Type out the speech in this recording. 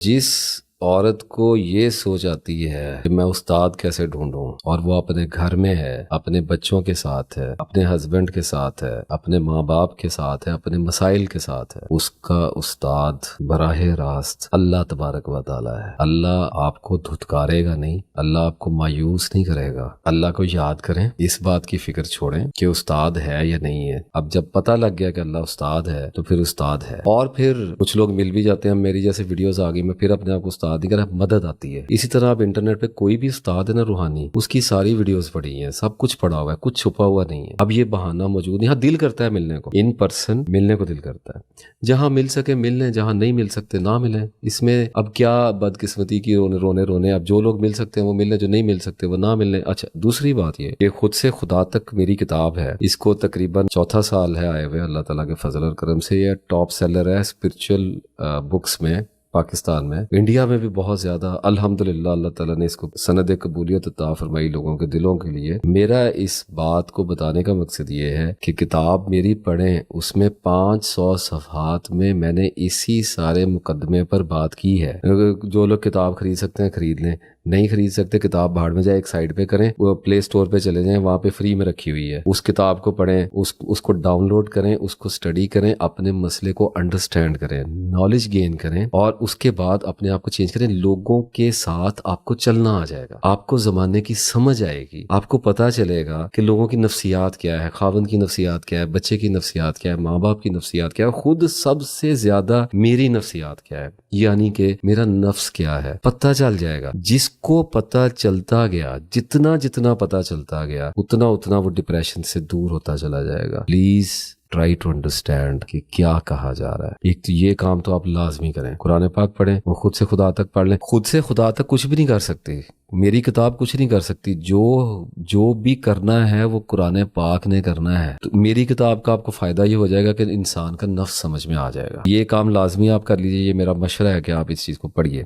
جس عورت کو یہ سوچ آتی ہے کہ میں استاد کیسے ڈھونڈوں، اور وہ اپنے گھر میں ہے، اپنے بچوں کے ساتھ ہے، اپنے ہسبینڈ کے ساتھ ہے، اپنے ماں باپ کے ساتھ ہے، اپنے مسائل کے ساتھ ہے، اس کا استاد براہ راست اللہ تبارک و تعالی ہے۔ اللہ آپ کو دھتکارے گا نہیں، اللہ آپ کو مایوس نہیں کرے گا۔ اللہ کو یاد کریں، اس بات کی فکر چھوڑیں کہ استاد ہے یا نہیں ہے۔ اب جب پتہ لگ گیا کہ اللہ استاد ہے تو پھر استاد ہے۔ اور پھر کچھ لوگ مل بھی جاتے ہیں، میری جیسے ویڈیوز آ گئی، میں پھر اپنے آپ کو استاد نہیں کرا، مدد آتی ہے۔ اسی طرح آپ انٹرنیٹ پہ کوئی بھی استاد ہے نا روحانی، اس کی ساری ویڈیوز پڑھی ہیں، سب کچھ پڑھا ہوا ہے، کچھ چھپا ہوا نہیں ہے۔ اب یہ بہانہ موجود نہیں، ہاں دل کرتا ہے ملنے کو، ان پرسن ملنے کو دل کرتا ہے، جہاں مل سکے مل لیں، جہاں نہیں مل سکتے نہ ملیں۔ اس میں اب کیا بدقسمتی کی رونے اب جو لوگ مل سکتے ہیں وہ مل لیں، جو نہیں مل سکتے وہ نہ مل لیں۔ اچھا، دوسری بات یہ کہ خود سے خدا تک میری کتاب ہے، اس کو تقریباً چوتھا سال ہے آئے ہوئے، اللہ تعالیٰ کے فضل اور کرم سے یہ ٹاپ سیلر ہے اسپرچل بکس میں، پاکستان میں، انڈیا میں بھی بہت زیادہ الحمدللہ اللہ تعالیٰ نے اس کو سند قبولیت عطا فرمائی لوگوں کے دلوں کے لیے۔ میرا اس بات کو بتانے کا مقصد یہ ہے کہ کتاب میری پڑھیں، اس میں 500 صفحات میں میں نے اسی سارے مقدمے پر بات کی ہے۔ جو لوگ کتاب خرید سکتے ہیں خرید لیں، نہیں خرید سکتے کتاب بھاڑ میں جائے، ایک سائٹ پہ کریں، وہ پلے سٹور پہ چلے جائیں، وہاں پہ فری میں رکھی ہوئی ہے، اس کتاب کو پڑھیں، اس کو ڈاؤن لوڈ کریں، اس کو اسٹڈی کریں، اپنے مسئلے کو انڈرسٹینڈ کریں، نالج گین کریں، اور اس کے بعد اپنے آپ کو چینج کریں۔ لوگوں کے ساتھ آپ کو چلنا آ جائے گا، آپ کو زمانے کی سمجھ آئے گی، آپ کو پتا چلے گا کہ لوگوں کی نفسیات کیا ہے، خاوند کی نفسیات کیا ہے، بچے کی نفسیات کیا ہے، ماں باپ کی نفسیات کیا ہے، خود سب سے زیادہ میری نفسیات کیا ہے، یعنی کہ میرا نفس کیا ہے، پتہ چل جائے گا۔ جس کو پتہ چلتا گیا، جتنا پتہ چلتا گیا، اتنا وہ ڈپریشن سے دور ہوتا چلا جائے گا۔ پلیز ٹرائی ٹو انڈرسٹینڈ کہ کیا کہا جا رہا ہے۔ ایک تو یہ کام تو آپ لازمی کریں، قرآن پاک پڑھیں، وہ خود سے خدا تک پڑھ لیں۔ خود سے خدا تک کچھ بھی نہیں کر سکتے، میری کتاب کچھ نہیں کر سکتی، جو بھی کرنا ہے وہ قرآن پاک نے کرنا ہے۔ تو میری کتاب کا آپ کو فائدہ یہ ہو جائے گا کہ انسان کا نفس سمجھ میں آ جائے گا۔ یہ کام لازمی آپ کر لیجئے، یہ میرا مشورہ ہے کہ آپ اس چیز کو پڑھیے۔